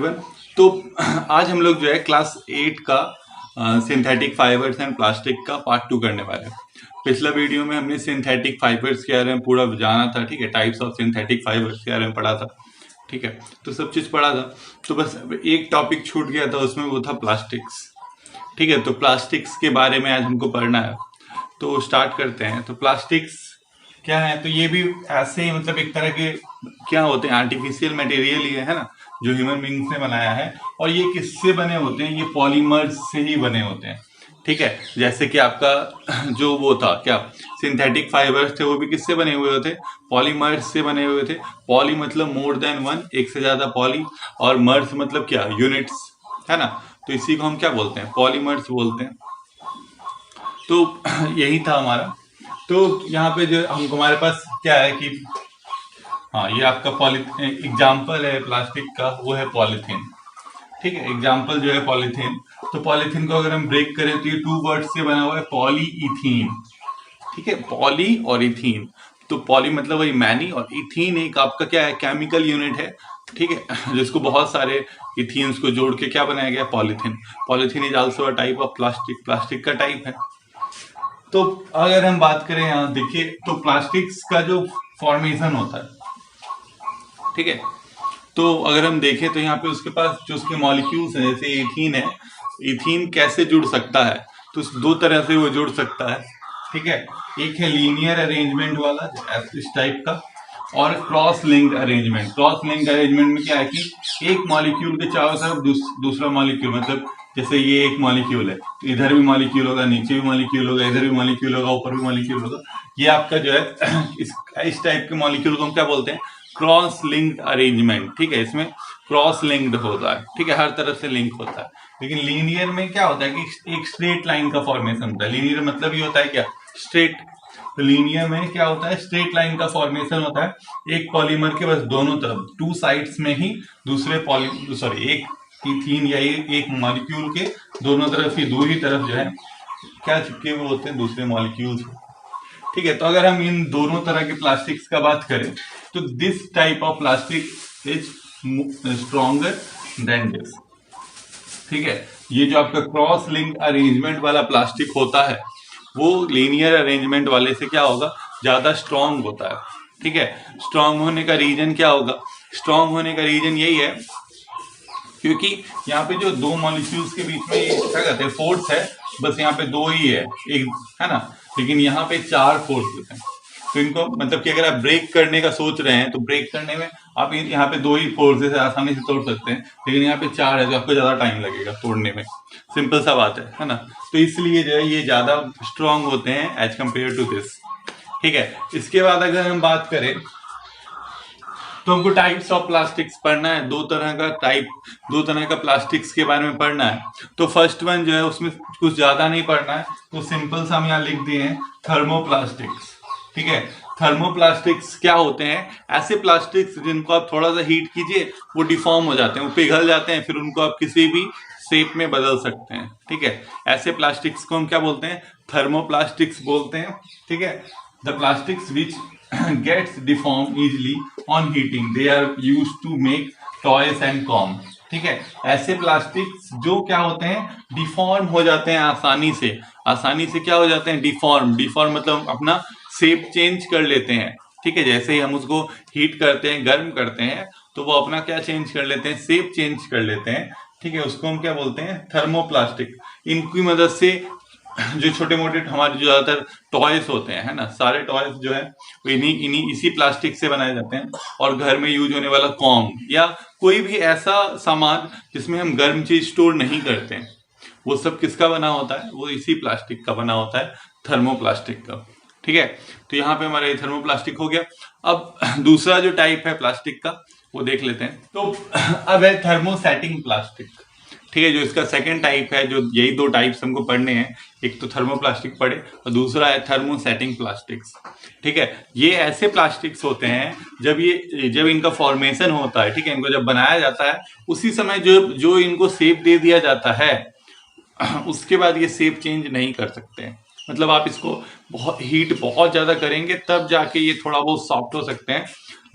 Everyone. तो आज हम लोग जो है क्लास 8 का सिंथेटिक फाइबर्स एंड प्लास्टिक का पार्ट 2 करने वाले हैं। पिछला वीडियो में हमने सिंथेटिक फाइबर्स के बारे में पूरा जाना था, ठीक है, टाइप्स ऑफ सिंथेटिक फाइबर्स के बारे में पढ़ा था, ठीक है, तो सब चीज़ पढ़ा था। तो बस एक टॉपिक छूट गया था, उसमें वो था प्लास्टिक्स, ठीक है। तो प्लास्टिक्स के बारे में आज हमको पढ़ना है, तो स्टार्ट करते हैं। तो प्लास्टिक्स क्या है, तो ये भी ऐसे ही मतलब एक तरह के क्या होते हैं, आर्टिफिशियल मटेरियल ही है ना, जो ह्यूमन बींग्स ने बनाया है। और ये किससे बने होते हैं, ये पॉलीमर्स से ही बने होते हैं, ठीक है। जैसे कि आपका जो वो था क्या, सिंथेटिक फाइबर्स थे, वो भी किससे बने हुए होते, पॉलीमर्स से बने हुए थे। पॉली मतलब मोर देन वन, एक से ज्यादा पॉली, और मर्स मतलब क्या, यूनिट्स, है ना। तो इसी को हम क्या बोलते हैं, पॉलीमर्स बोलते हैं। तो यही था हमारा। तो यहाँ पे जो हमको हमारे पास क्या है कि हाँ, ये आपका एग्जाम्पल है प्लास्टिक का, वो है पॉलीथीन, ठीक है। एग्जाम्पल जो है पॉलीथीन। तो पॉलीथीन को अगर हम ब्रेक करें तो ये 2 वर्ड से बना हुआ है, पॉलीइथीन, ठीक है, पॉली और इथीन। तो पॉली मतलब वही मैनी, और इथीन एक आपका क्या है, केमिकल यूनिट है, ठीक है, जिसको बहुत सारे इथीन्स को जोड़ के क्या बनाया गया, polythene. Polythene is also a type of plastic, plastic का टाइप है। तो अगर हम बात करें यहाँ देखिए, तो प्लास्टिक्स का जो फॉर्मेशन होता है, ठीक है, तो अगर हम देखें तो यहाँ पे उसके पास जो उसके मॉलिक्यूल्स हैं, जैसे इथीन है, इथीन कैसे जुड़ सकता है, तो 2 तरह से वो जुड़ सकता है, ठीक है। एक है लीनियर अरेंजमेंट वाला, इस टाइप का, और cross linked arrangement. Cross linked arrangement में क्या है कि एक मॉलिक्यूल के चारों तरफ दूसरा मॉलिक्यूल, मतलब जैसे ये एक मॉलिक्यूल है, तो इधर भी मॉलिक्यूल होगा, नीचे भी मॉलिक्यूल होगा, इधर भी मॉलिक्यूल होगा, ऊपर भी मॉलिक्यूल होगा। ये आपका जो है इस टाइप के मॉलिक्यूल को हम क्या बोलते हैं, क्रॉस लिंक्ड अरेंजमेंट, ठीक है। इसमें क्रॉस लिंक्ड होता है, ठीक है, हर तरफ से लिंक होता है। लेकिन लीनियर में क्या होता है कि एक स्ट्रेट लाइन का फॉर्मेशन होता है। लीनियर मतलब ये होता है क्या, स्ट्रेट। तो लीनियर में क्या होता है, स्ट्रेट लाइन का फॉर्मेशन होता है। एक पॉलीमर के बस दोनों तरफ, 2 साइड्स में ही दूसरे एक इथीन या एक मॉलिक्यूल के दोनों तरफ ही, दूसरी तरफ जो है क्या चिपके हुए होते हैं, दूसरे मॉलिक्यूल्स, ठीक है। तो अगर हम इन दोनों तरह के प्लास्टिक्स का बात करें, तो this type of plastic is stronger than this, ठीक है। ये जो आपका क्रॉस लिंक अरेंजमेंट वाला प्लास्टिक होता है, वो लीनियर अरेंजमेंट वाले से क्या होगा, ज्यादा स्ट्रांग होता है, ठीक है। स्ट्रांग होने का रीजन क्या होगा, स्ट्रांग होने का रीजन यही है क्योंकि यहाँ पे जो 2 मॉलिक्यूल्स के बीच में ये क्या कहते हैं, फोर्स है, बस यहाँ पे 2 ही है, एक है ना, लेकिन यहाँ पे 4 फोर्सेस हैं। तो इनको मतलब कि अगर आप ब्रेक करने का सोच रहे हैं, तो ब्रेक करने में आप यहाँ पे 2 ही फोर्सेस है, आसानी से तोड़ सकते हैं, लेकिन यहाँ पे 4 है, तो आपको ज्यादा टाइम लगेगा तोड़ने में, सिंपल सा बात है ना। तो इसलिए जो है ये ज्यादा स्ट्रांग होते हैं एज कम्पेयर टू दिस, ठीक है। इसके बाद अगर हम बात करें तो हमको टाइप्स ऑफ प्लास्टिक्स पढ़ना है, 2 तरह का प्लास्टिक्स के बारे में पढ़ना है। तो फर्स्ट वन जो है उसमें कुछ ज्यादा नहीं पढ़ना है, तो सिंपल सा हम यहाँ लिख दिए हैं थर्मोप्लास्टिक्स, ठीक है। थर्मोप्लास्टिक्स क्या होते हैं, ऐसे प्लास्टिक्स जिनको आप थोड़ा सा हीट कीजिए, वो डिफॉर्म हो जाते हैं, वो पिघल जाते हैं, फिर उनको आप किसी भी शेप में बदल सकते हैं, ठीक है। ऐसे प्लास्टिक्स को हम क्या बोलते हैं, थर्मोप्लास्टिक्स बोलते हैं, ठीक है। The plastics which gets deformed easily on heating, they are used to make toys and comb, ठीक है। ऐसे प्लास्टिक्स जो क्या होते हैं, डिफॉर्म हो जाते हैं आसानी से क्या हो जाते हैं, डिफॉर्म मतलब अपना शेप चेंज कर लेते हैं, ठीक है। जैसे ही हम उसको हीट करते हैं, गर्म करते हैं, तो वो अपना क्या चेंज कर लेते हैं, शेप चेंज कर लेते हैं, ठीक है। उसको हम क्या बोलते हैं, थर्मोप्लास्टिक। इनकी मदद से जो छोटे मोटे हमारे जो ज्यादातर टॉयज होते हैं, है ना, सारे टॉयज जो है वो इसी प्लास्टिक से बनाए जाते हैं। और घर में यूज होने वाला कॉम या कोई भी ऐसा सामान जिसमें हम गर्म चीज स्टोर नहीं करते हैं, वो सब किसका बना होता है, वो इसी प्लास्टिक का बना होता है, थर्मोप्लास्टिक का, ठीक है। तो यहाँ पे हमारा ये थर्मोप्लास्टिक हो गया। अब दूसरा जो टाइप है प्लास्टिक का वो देख लेते हैं। तो अब है थर्मोसेटिंग प्लास्टिक, ठीक है, जो इसका सेकंड टाइप है। जो यही 2 टाइप्स हमको पढ़ने हैं, एक तो थर्मोप्लास्टिक पढ़े और दूसरा है थर्मोसेटिंग प्लास्टिक्स, ठीक है। ये ऐसे प्लास्टिक्स होते हैं जब इनका फॉर्मेशन होता है, ठीक है, इनको जब बनाया जाता है, उसी समय जो इनको शेप दे दिया जाता है, उसके बाद ये शेप चेंज नहीं कर सकते हैं। मतलब आप इसको हीट बहुत ज्यादा करेंगे तब जाके ये थोड़ा बहुत सॉफ्ट हो सकते हैं,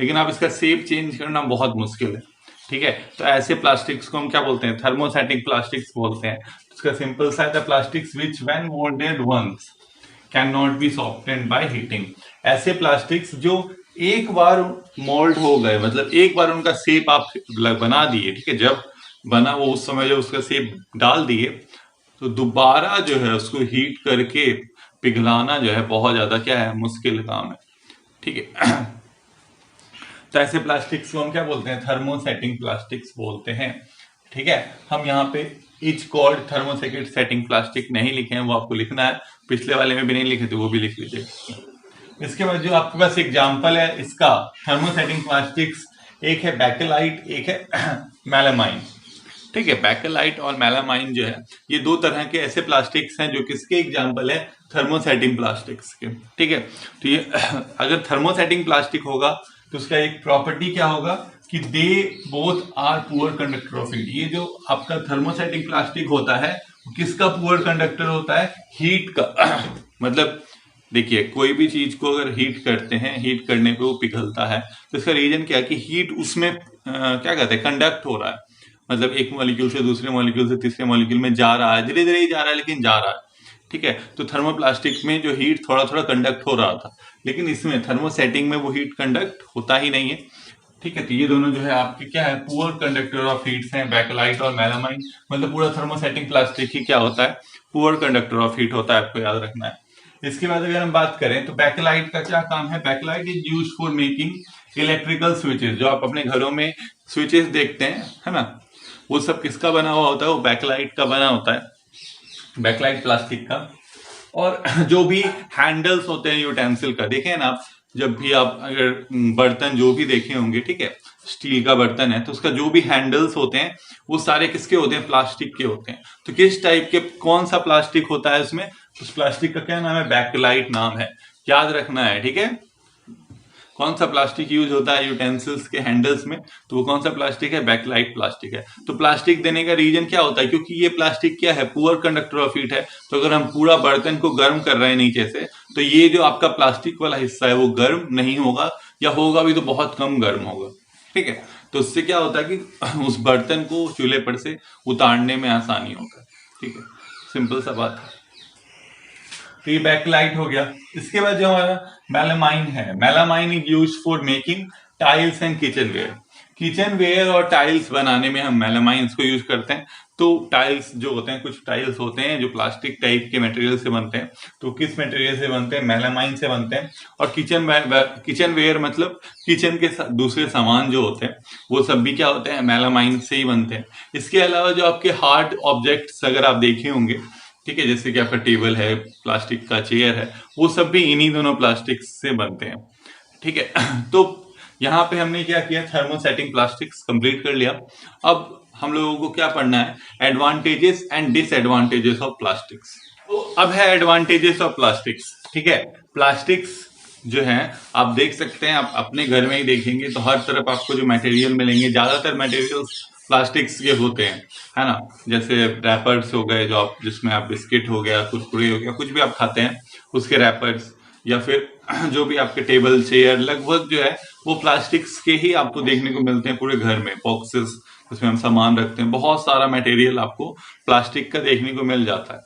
लेकिन आप इसका शेप चेंज करना बहुत मुश्किल है, ठीक है। तो ऐसे प्लास्टिक्स को हम क्या बोलते हैं, थर्मोसेटिक प्लास्टिक्स बोलते हैं। उसका सिंपल सा है, the plastics which when moulded once can not be softened by heating. ऐसे प्लास्टिक्स जो एक बार मोल्ड हो गए, मतलब एक बार उनका शेप आप बना दिए, ठीक है, जब बना वो उस समय जो उसका शेप डाल दिए, तो दोबारा जो है उसको हीट करके पिघलाना जो है बहुत ज्यादा क्या है, मुश्किल काम है, ठीक है। तो ऐसे प्लास्टिक्स को हम क्या बोलते हैं, थर्मोसेटिंग प्लास्टिक्स बोलते हैं, ठीक है। हम यहाँ पे etch called thermosetting setting plastic नहीं लिखे हैं, वो आपको लिखना है, पिछले वाले में भी नहीं लिखे थे, वो भी लिख लीजिए। इसके बाद जो आपके पास एग्जाम्पल है इसका थर्मोसेटिंग प्लास्टिक्स, एक है बैकेलाइट, एक है मेलामाइन, ठीक है। बैकेलाइट और मेलामाइन जो है ये दो तरह के ऐसे प्लास्टिक्स हैं जो किसके एग्जाम्पल है, थर्मोसेटिंग प्लास्टिक्स के, ठीक है। तो ये अगर थर्मोसेटिंग प्लास्टिक होगा तो उसका एक प्रॉपर्टी क्या होगा कि they both are poor conductor of heat. ये जो आपका थर्मोसेटिक प्लास्टिक होता है किसका पुअर कंडक्टर होता है, हीट का। मतलब देखिए कोई भी चीज को अगर हीट करते हैं, हीट करने पे वो पिघलता है, तो इसका रीजन क्या है कि हीट उसमें क्या कहते हैं, कंडक्ट हो रहा है, मतलब एक मॉलिक्यूल से दूसरे मॉलिक्यूल से तीसरे मॉलिक्यूल में जा रहा है, धीरे धीरे ही जा रहा है लेकिन जा रहा है, ठीक है। तो थर्मोप्लास्टिक में जो हीट थोड़ा थोड़ा कंडक्ट हो रहा था, लेकिन इसमें थर्मोसेटिंग में वो हीट कंडक्ट होता ही नहीं है, ठीक है। तो ये दोनों जो है आपके क्या है, पुअर कंडक्टर ऑफ हीट्स हैं, बैकेलाइट और मेलामाइन। मतलब पूरा थर्मोसेटिंग प्लास्टिक ही क्या होता है, पुअर कंडक्टर ऑफ हीट होता है, आपको याद रखना है। इसके बाद अगर हम बात करें तो बैकेलाइट का क्या काम है, Bakelite is used for making electrical switches. जो आप अपने घरों में स्विचेस देखते हैं, है ना, वो सब किसका बना हुआ होता है, वो बैकेलाइट का बना होता है, बैकलाइट प्लास्टिक का। और जो भी हैंडल्स होते हैं यूटेंसिल का, देखें ना आप, जब भी आप अगर बर्तन जो भी देखे होंगे, ठीक है, स्टील का बर्तन है तो उसका जो भी हैंडल्स होते हैं वो सारे किसके होते हैं, प्लास्टिक के होते हैं। तो किस टाइप के, कौन सा प्लास्टिक होता है उसमें, उस प्लास्टिक का क्या नाम है, बैकलाइट नाम है, याद रखना है, ठीक है। कौन सा प्लास्टिक यूज होता है यूटेंसिल्स के हैंडल्स में, तो वो कौन सा प्लास्टिक है, बैकलाइट प्लास्टिक है। तो प्लास्टिक देने का रीजन क्या होता है, क्योंकि ये प्लास्टिक क्या है, पुअर कंडक्टर ऑफ हीट है। तो अगर हम पूरा बर्तन को गर्म कर रहे हैं नीचे से, तो ये जो आपका प्लास्टिक वाला हिस्सा है वो गर्म नहीं होगा, या होगा भी तो बहुत कम गर्म होगा, ठीक है। तो उससे क्या होता है कि उस बर्तन को चूल्हे पर से उतारने में आसानी होता है, ठीक है, सिंपल सा बात है। तो ये बैकलाइट हो गया। इसके बाद जो हमारा मेलामाइन है, melamine is use for making tiles and kitchen ware. Kitchen ware और टाइल्स बनाने में हम मेलामाइंस को यूज करते हैं। तो टाइल्स जो होते हैं, कुछ टाइल्स होते हैं जो प्लास्टिक टाइप के मटेरियल से बनते हैं, तो किस मटेरियल से बनते हैं, मेलामाइन से बनते हैं। और किचन वेयर मतलब किचन के दूसरे सामान जो होते हैं वो सब भी क्या होते हैं, मेलामाइन से ही बनते हैं। इसके अलावा जो आपके हार्ड ऑब्जेक्ट्स अगर आप देखे होंगे, ठीक है, जैसे कि आपका टेबल है, प्लास्टिक का चेयर है, वो सब भी इन्हीं दोनों प्लास्टिक से बनते हैं, ठीक है। तो यहाँ पे हमने क्या किया, थर्मोसेटिंग प्लास्टिक्स कंप्लीट कर लिया। अब हम लोगों को क्या पढ़ना है, advantages and disadvantages of plastics. तो अब है एडवांटेजेस ऑफ प्लास्टिक्स, ठीक है। प्लास्टिक्स जो है आप देख सकते हैं, आप अपने घर में ही देखेंगे तो हर तरफ आपको जो मटेरियल मिलेंगे, ज्यादातर मटेरियल्स प्लास्टिक्स के होते हैं, है ना। जैसे रैपर्स हो गए, जो आप जिसमें आप बिस्किट हो गया, कुरकुरे हो गया, कुछ भी आप खाते हैं उसके रैपर्स, या फिर जो भी आपके टेबल चेयर लगभग जो है वो प्लास्टिक्स के ही आपको देखने को मिलते हैं पूरे घर में। बॉक्सेस जिसमें हम सामान रखते हैं, बहुत सारा मटेरियल आपको प्लास्टिक का देखने को मिल जाता है।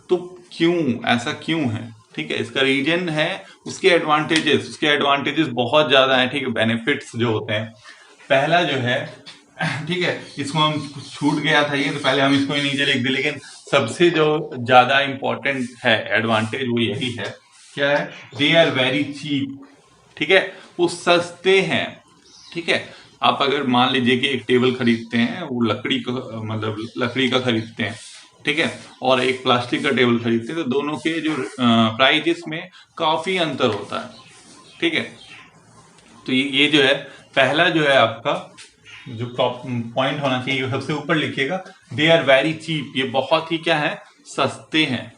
तो क्यों ऐसा क्यों है, ठीक है, इसका रीजन है उसके एडवांटेजेस बहुत ज्यादा है, ठीक है। बेनिफिट्स जो होते हैं, पहला जो है, ठीक है, इसको हम छूट गया था ये, तो पहले हम इसको ही नीचे लिख दिए, लेकिन सबसे जो ज्यादा इंपॉर्टेंट है एडवांटेज वो यही है, क्या है, दे आर वेरी चीप, ठीक है, वो सस्ते हैं, ठीक है। आप अगर मान लीजिए कि एक टेबल खरीदते हैं, वो लकड़ी का, मतलब लकड़ी का खरीदते हैं, ठीक है, और एक प्लास्टिक का टेबल खरीदते हैं, तो दोनों के जो प्राइजेस में काफी अंतर होता है, ठीक है। तो ये जो है पहला जो है आपका जो पॉइंट होना चाहिए, सबसे ऊपर लिखिएगा, दे आर वेरी चीप, ये बहुत ही क्या है, सस्ते हैं।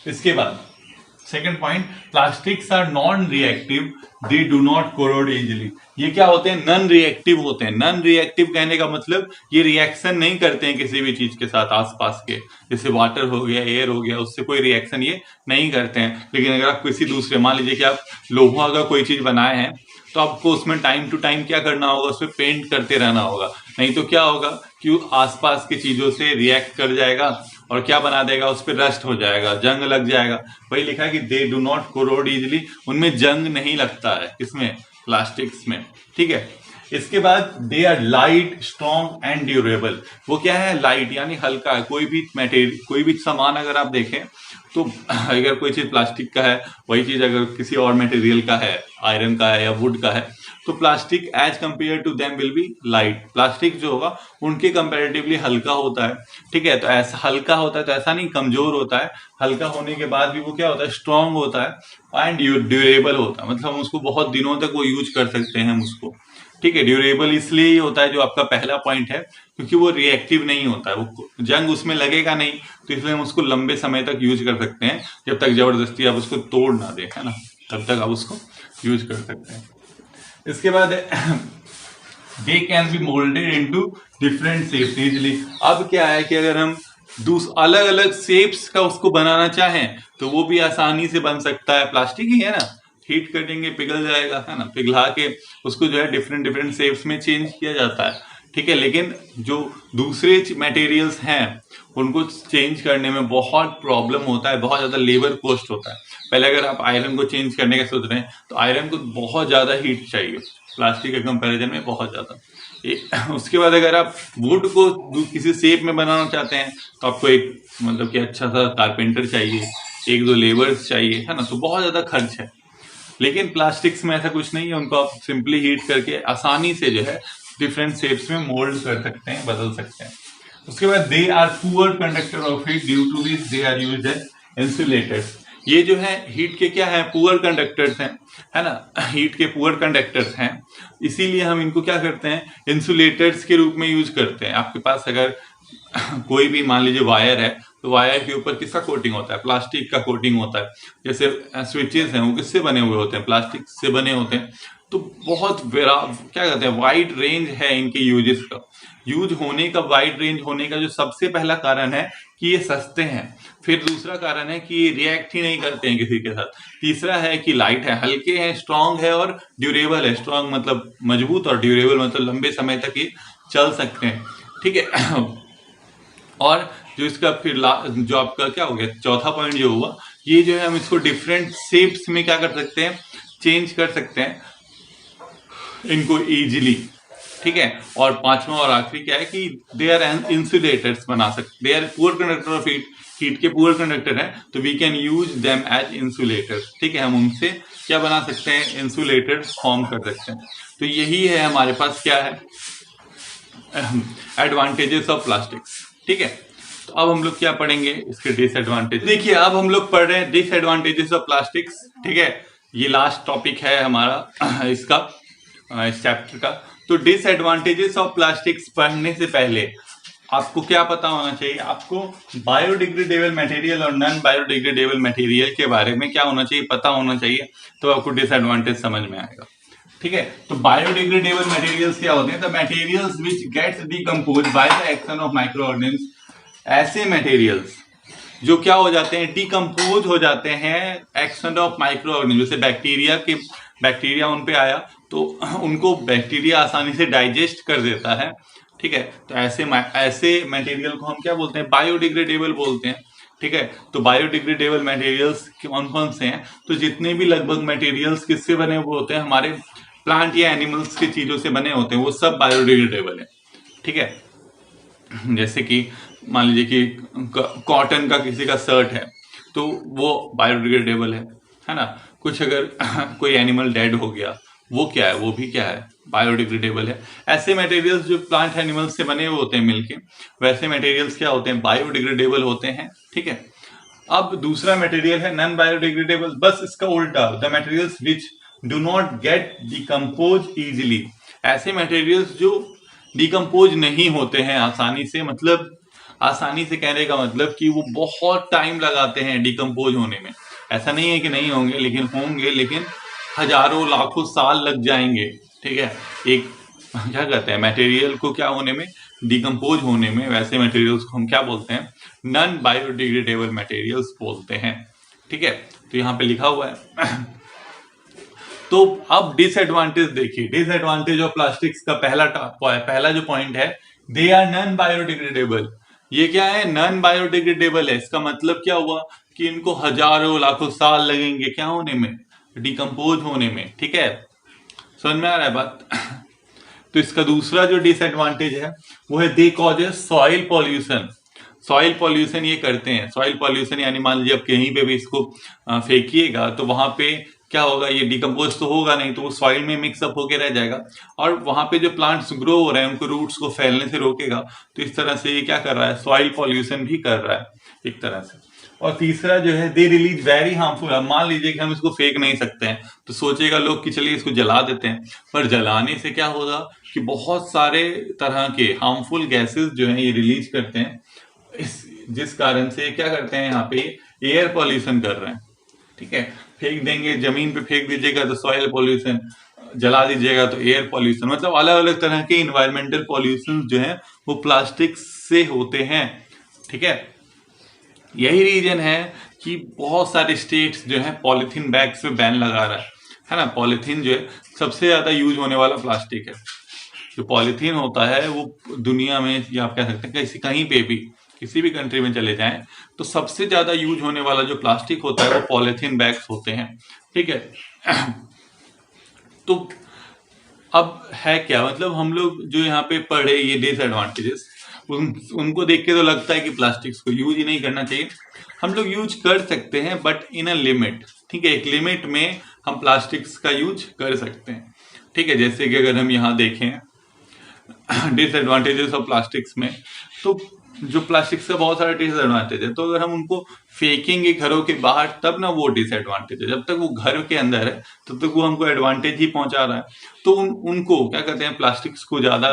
इसके बाद second point, plastics are non reactive, they do not corrode easily. ये क्या होते हैं, नॉन रिएक्टिव होते हैं। नॉन रिएक्टिव कहने का मतलब ये रिएक्शन नहीं करते हैं किसी भी चीज के साथ आसपास के, जैसे वाटर हो गया, एयर हो गया, उससे कोई रिएक्शन ये नहीं करते हैं। लेकिन अगर आप किसी दूसरे, मान लीजिए कि आप लोहा का कोई चीज बनाए हैं, तो आपको उसमें टाइम टू टाइम क्या करना होगा, उसमें पेंट करते रहना होगा, नहीं तो क्या होगा कि आसपास की चीजों से रिएक्ट कर जाएगा और क्या बना देगा, उस पर रस्ट हो जाएगा, जंग लग जाएगा। वही लिखा है कि दे डू नॉट कोरोड इजिली, उनमें जंग नहीं लगता है, किसमें, प्लास्टिक्स में। ठीक है, इसके बाद they are light strong and durable. वो क्या है, लाइट यानी हल्का है। कोई भी मटेरियल, कोई भी सामान अगर आप देखें तो अगर कोई चीज प्लास्टिक का है, वही चीज अगर किसी और मटेरियल का है, आयरन का है या वुड का है, तो plastic as compare to them will be light. Plastic जो होगा उनके कंपेरेटिवली हल्का होता है। ठीक है, तो ऐसा हल्का होता है तो ऐसा नहीं कमजोर होता है, हल्का होने के बाद भी वो क्या होता है, स्ट्रांग होता है एंड ड्यूरेबल होता है, मतलब हम उसको बहुत दिनों तक वो यूज कर सकते हैं हम उसको। ठीक है, ड्यूरेबल इसलिए ही होता है, जो आपका पहला पॉइंट है, क्योंकि वो रिएक्टिव नहीं होता है, वो जंग उसमें लगेगा नहीं, तो इसलिए हम उसको लंबे समय तक यूज कर सकते हैं, जब तक जबरदस्ती आप उसको तोड़ ना दें, है ना, तब तक आप उसको यूज कर सकते हैं। इसके बाद they can be moulded into different shapes easily. अब क्या है कि अगर हम अलग अलग शेप्स का उसको बनाना चाहें तो वो भी आसानी से बन सकता है, प्लास्टिक ही है ना, हीट कर देंगे पिघल जाएगा, है ना, पिघला के उसको जो है डिफरेंट डिफरेंट शेप्स में चेंज किया जाता है। ठीक है, लेकिन जो दूसरे मटेरियल्स हैं उनको चेंज करने में बहुत प्रॉब्लम होता है, बहुत ज्यादा लेबर कॉस्ट होता है। पहले अगर आप आयरन को चेंज करने का सोच रहे हैं तो आयरन को बहुत ज्यादा हीट चाहिए, प्लास्टिक के कंपैरिजन में बहुत ज्यादा। उसके बाद अगर आप वुड को किसी शेप में बनाना चाहते हैं तो आपको एक मतलब कि अच्छा सा कारपेंटर चाहिए, एक दो लेबर्स चाहिए, है ना, तो बहुत ज्यादा खर्च है। लेकिन प्लास्टिक्स में ऐसा कुछ नहीं है, उनको आप सिंपली हीट करके आसानी से जो है डिफरेंट शेप्स में मोल्ड कर सकते हैं, बदल सकते हैं। उसके बाद they are poor conductor of heat, due to this they are used as insulators. ये जो है हीट के क्या है, पुअर कंडक्टर्स हैं, है ना, हीट के पुअर कंडक्टर्स हैं, इसीलिए हम इनको क्या करते हैं, इंसुलेटर्स के रूप में यूज करते हैं। आपके पास अगर कोई भी मान लीजिए वायर है, तो वायर के ऊपर किसका कोटिंग होता है, प्लास्टिक का कोटिंग होता है। जैसे स्विचेस हैं वो किससे बने हुए होते हैं, प्लास्टिक से बने होते हैं। तो बहुत क्या कहते हैं, वाइड रेंज है इनके यूजेस का। यूज होने का, वाइड रेंज होने का जो सबसे पहला कारण है कि ये सस्ते हैं। फिर दूसरा कारण है कि ये रिएक्ट ही नहीं करते हैं किसी के साथ। तीसरा है कि लाइट है, हल्के हैं, स्ट्रांग है और ड्यूरेबल है। स्ट्रांग मतलब मजबूत और ड्यूरेबल मतलब लंबे समय तक ये चल सकते हैं। ठीक है, और जो इसका फिर जो आपका क्या हो गया, चौथा पॉइंट जो हुआ, ये जो है हम इसको डिफरेंट शेप्स में क्या कर सकते हैं, चेंज कर सकते हैं इनको इजीली। ठीक है, और पांचवा और आखिरी क्या है कि दे आर इंसुलेटर्स बना सकते, they are poor conductor of heat, heat के पुअर कंडक्टर है, तो we can use them as insulators. ठीक है, हम उनसे क्या बना सकते हैं, इंसुलेटर फॉर्म कर सकते हैं। तो यही है हमारे पास क्या है, एडवांटेजेस ऑफ प्लास्टिक्स। ठीक है, तो अब हम लोग क्या पढ़ेंगे, इसके डिसएडवांटेज। देखिए अब हम लोग पढ़ रहे हैं डिसएडवांटेजेस ऑफ प्लास्टिक्स। ठीक है, ये लास्ट टॉपिक है हमारा इसका, इस चैप्टर का। तो डिसएडवांटेजेस ऑफ प्लास्टिक्स पढ़ने से पहले आपको क्या पता होना चाहिए, आपको बायोडिग्रेडेबल मटेरियल और नॉन बायोडिग्रेडेबल मटेरियल के बारे में क्या होना चाहिए, पता होना चाहिए, तो आपको डिसएडवांटेज समझ में आएगा। ठीक है, तो बायोडिग्रेडेबल मटेरियल्स क्या होते हैं, the materials which gets decompose by the action of micro organism. ऐसे मटेरियल्स जो क्या हो जाते हैं, डिकम्पोज हो जाते हैं एक्शन ऑफ माइक्रो ऑर्गेनिज्म। जैसे बैक्टीरिया उन पे आया तो उनको बैक्टीरिया आसानी से डाइजेस्ट कर देता है। ठीक है, तो ऐसे मटेरियल को हम क्या बोलते हैं, बायोडिग्रेडेबल बोलते हैं। ठीक है, तो बायोडिग्रेडेबल मटेरियल्स कौन कौन से हैं, तो जितने भी लगभग मटेरियल्स किससे बने हुए होते हैं, हमारे प्लांट या एनिमल्स की चीजों से बने होते हैं, वो सब बायोडिग्रेडेबल है। ठीक है, जैसे कि मान लीजिए कि कॉटन का किसी का शर्ट है तो वो बायोडिग्रेडेबल है ना। कुछ अगर कोई एनिमल डेड हो गया, वो क्या है, वो भी क्या है, बायोडिग्रेडेबल है। ऐसे मटेरियल्स जो प्लांट एनिमल्स से बने हुए होते हैं मिलके, वैसे मटेरियल्स क्या होते हैं, बायोडिग्रेडेबल होते हैं। ठीक है, अब दूसरा मटेरियल है नॉन बायोडिग्रेडेबल, बस इसका उल्टा, the materials which do not gate decompose easily. ऐसे मटेरियल्स जो डिकम्पोज नहीं होते हैं आसानी से, मतलब आसानी से कहने का मतलब कि वो बहुत टाइम लगाते हैं डिकम्पोज होने में। ऐसा नहीं है कि नहीं होंगे, लेकिन होंगे, लेकिन हजारों लाखों साल लग जाएंगे। ठीक है, एक क्या कहते हैं मटेरियल को क्या होने में, डिकम्पोज होने में। वैसे मटेरियल्स को हम क्या बोलते हैं, नॉन बायोडिग्रेडेबल मटेरियल्स बोलते हैं। ठीक है, तो यहाँ पे लिखा हुआ है तो अब डिसएडवांटेज देखिए, डिसएडवांटेज ऑफ प्लास्टिक्स का पहला जो पॉइंट है, दे आर नॉन बायोडिग्रेडेबल। ये क्या है? नॉन बायोडिग्रेडेबल है। इसका मतलब क्या हुआ कि इनको हजारों लाखों साल लगेंगे क्या होने में, डिकम्पोज होने में। ठीक है, समझ में आ रहा है बात? तो इसका दूसरा जो डिसएडवांटेज है वो है they causes soil pollution. Soil pollution ये करते हैं, सॉइल पॉल्यूशन यानी मान लीजिए आप कहीं पे भी इसको फेंकिएगा तो वहां पे क्या होगा, ये डिकम्पोज तो होगा नहीं, तो वो सॉइल में मिक्सअप होके रह जाएगा और वहां पे जो प्लांट्स ग्रो हो रहे हैं उनको रूट्स को फैलने से रोकेगा। तो इस तरह से ये क्या कर रहा है, सॉइल पॉल्यूशन भी कर रहा है एक तरह से। और तीसरा जो है दे रिलीज वेरी हार्मफुल। अब मान लीजिए कि हम इसको फेंक नहीं सकते हैं तो सोचेगा लोग कि चलिए इसको जला देते हैं, पर जलाने से क्या होगा कि बहुत सारे तरह के हार्मफुल गैसेस जो है ये रिलीज करते हैं, जिस कारण से क्या करते हैं यहाँ पे एयर पॉल्यूशन कर रहे हैं। ठीक है, फेंक देंगे, जमीन पे फेंक दीजिएगा तो सॉइल पॉल्यूशन, जला दीजिएगा तो एयर पॉल्यूशन, मतलब अलग अलग तरह के इन्वायरमेंटल पॉल्यूशन जो है वो प्लास्टिक से होते हैं। ठीक है, यही रीजन है कि बहुत सारे स्टेट्स जो है पॉलिथीन बैग्स पे बैन लगा रहा है ना। पॉलिथीन जो है सबसे ज्यादा यूज होने वाला प्लास्टिक है। जो पॉलिथीन होता है वो दुनिया में, या आप कह सकते हैं कहीं पे भी किसी भी कंट्री में चले जाएं तो सबसे ज्यादा यूज होने वाला जो प्लास्टिक होता है वो पॉलिथीन बैग्स होते हैं। ठीक है, तो अब है क्या, मतलब हम लोग जो यहाँ पे पढ़े ये डिसएडवांटेजेस, उनको देख के तो लगता है कि प्लास्टिक्स को यूज ही नहीं करना चाहिए। हम लोग यूज कर सकते हैं बट इन अ लिमिट। ठीक है, एक लिमिट में हम प्लास्टिक्स का यूज कर सकते हैं। ठीक है, जैसे कि अगर हम यहाँ देखें डिसएडवांटेजेस ऑफ प्लास्टिक्स में, तो जो प्लास्टिक्स का बहुत सारा डिसएडवांटेज है, तो अगर हम उनको फेंकेंगे घरों के बाहर तब ना वो डिसएडवांटेज है। जब तक वो घर के अंदर है तब तक वो हमको एडवांटेज ही पहुंचा रहा है। तो उनको क्या कहते हैं, प्लास्टिक्स को ज्यादा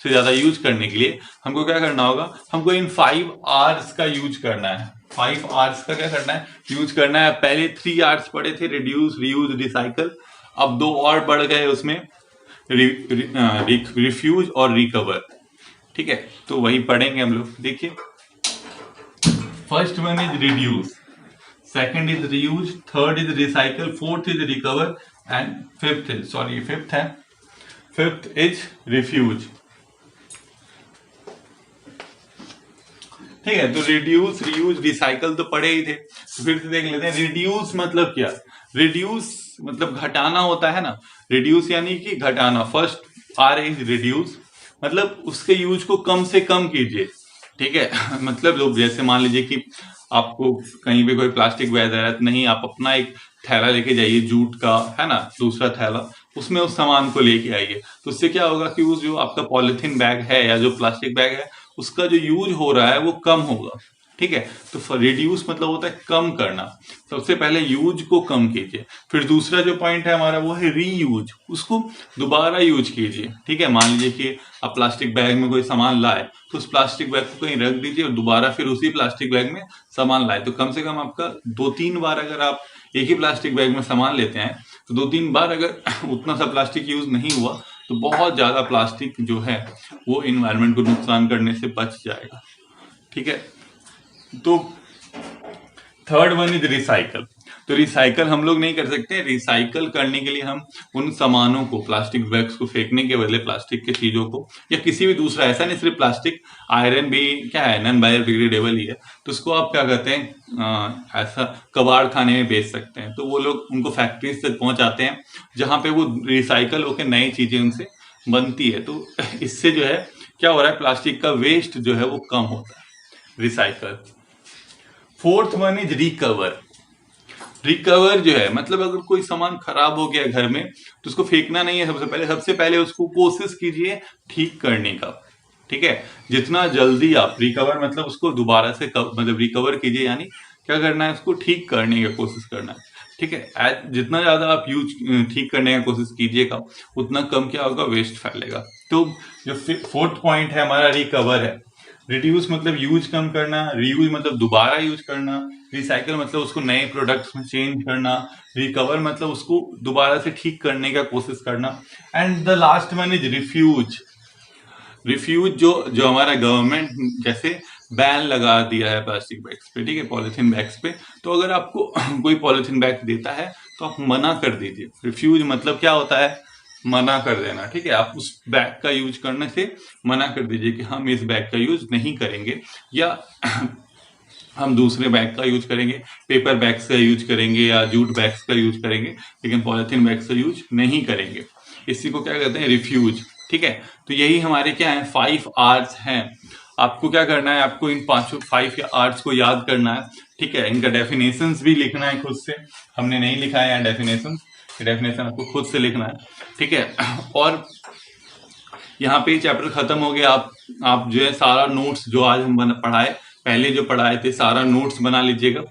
से ज्यादा यूज करने के लिए हमको क्या करना होगा, हमको इन 5 आवर्स का यूज करना है। 5 आवर्स का क्या करना है, यूज करना है। पहले 3 आवर्स पढ़े थे, रिड्यूस, रीयूज, रिसाइकल। अब 2 और बढ़ गए उसमें, रिफ्यूज और रिकवर। ठीक है, तो वही पढ़ेंगे हम लोग। देखिए, first one is reduce, second is reuse, third is recycle, fourth is recover and fifth is refuse. ठीक है, तो रिड्यूस, रीयूज, रिसाइकल तो पढ़े ही थे, तो फिर से देख लेते हैं। रिड्यूस मतलब क्या? रिड्यूस मतलब घटाना होता है ना। रिड्यूस यानी कि घटाना। फर्स्ट आर इज रिड्यूस, मतलब उसके यूज को कम से कम कीजिए। ठीक है मतलब लोग जैसे मान लीजिए कि आपको कहीं पे कोई प्लास्टिक बैग है तो नहीं, आप अपना एक थैला लेके जाइए जूट का, है ना, दूसरा थैला, उसमें उस सामान को लेके आइए। तो उससे क्या होगा कि उस जो आपका पॉलिथीन बैग है या जो प्लास्टिक बैग है उसका जो यूज हो रहा है वो कम होगा। ठीक है, तो रिड्यूस मतलब होता है कम करना। सबसे पहले यूज को कम कीजिए। फिर दूसरा जो पॉइंट है हमारा वो है रीयूज, उसको दोबारा यूज कीजिए। ठीक है, मान लीजिए कि आप प्लास्टिक बैग में कोई सामान लाए तो उस प्लास्टिक बैग को कहीं रख दीजिए और दोबारा फिर उसी प्लास्टिक बैग में सामान लाए, तो कम से कम आपका 2-3 बार, अगर आप एक ही प्लास्टिक बैग में सामान लेते हैं तो 2-3 बार अगर उतना सा प्लास्टिक यूज नहीं हुआ तो बहुत ज्यादा प्लास्टिक जो है वो इन्वायरमेंट को नुकसान करने से बच जाएगा। ठीक है, तो थर्ड वन इज रिसाइकल। तो रिसाइकल हम लोग नहीं कर सकते। रिसाइकल करने के लिए हम उन सामानों को, प्लास्टिक बैग्स को फेंकने के बदले प्लास्टिक के चीजों को या किसी भी दूसरा, ऐसा नहीं सिर्फ प्लास्टिक, आयरन भी क्या है, नॉन बायोडिग्रेडेबल ही है, तो उसको आप क्या कहते हैं, ऐसा कबाड़ खाने में बेच सकते हैं। तो वो लोग उनको फैक्ट्रीज तक पहुंचाते हैं जहां पे वो रिसाइकल होकर नई चीजें उनसे बनती है। तो इससे जो है क्या हो रहा है, प्लास्टिक का वेस्ट जो है वो कम होता है, recycle. Fourth one is recover. Recover जो है मतलब अगर कोई सामान खराब हो गया घर में तो उसको फेंकना नहीं है। सबसे पहले उसको कोशिश कीजिए ठीक करने का। ठीक है, जितना जल्दी आप रिकवर मतलब उसको दोबारा से मतलब रिकवर कीजिए, यानी क्या करना है, उसको ठीक करने की कोशिश करना है। ठीक है, जितना ज्यादा आप यूज ठीक करने की कोशिश कीजिएगा उतना कम क्या होगा, वेस्ट फैलेगा। तो जो फोर्थ पॉइंट है हमारा रिकवर है। रिड्यूस मतलब यूज कम करना, रीयूज मतलब दोबारा यूज करना, रिसाइकल मतलब उसको नए प्रोडक्ट्स में चेंज करना, रिकवर मतलब उसको दोबारा से ठीक करने का कोशिश करना, and the last one is refuse. Refuse जो हमारा गवर्नमेंट जैसे बैन लगा दिया है प्लास्टिक बैग्स पे, ठीक है, पॉलिथीन बैग्स पे। तो अगर आपको कोई पॉलिथीन बैग देता है तो आप मना कर दीजिए। रिफ्यूज मतलब क्या होता है, मना कर देना, ठीक है। आप उस बैग का यूज करने से मना कर दीजिए कि हम इस बैग का यूज नहीं करेंगे, या हम दूसरे बैग का यूज करेंगे, पेपर बैग्स का यूज करेंगे या जूट बैग्स का यूज करेंगे, लेकिन पॉलिथीन बैग्स का यूज नहीं करेंगे। इसी को क्या कहते हैं, रिफ्यूज, ठीक है। तो यही हमारे क्या है 5 R's हैं। आपको क्या करना है, आपको इन 5 R's को याद करना है, ठीक है। इनका डेफिनेशंस भी लिखना है खुद से, हमने नहीं लिखा है यहाँ डेफिनेशन आपको खुद से लिखना है, ठीक है। और यहाँ पे चैप्टर खत्म हो गया। आप जो है सारा नोट्स जो आज हम पढ़ाए, पहले जो पढ़ाए थे सारा नोट्स बना लीजिएगा।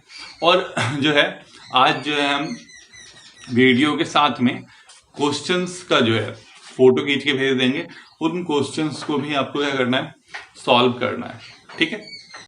और जो है आज जो है हम वीडियो के साथ में क्वेश्चंस का जो है फोटो खींच के भेज देंगे, उन क्वेश्चंस को भी आपको क्या करना है, सॉल्व करना है, ठीक है।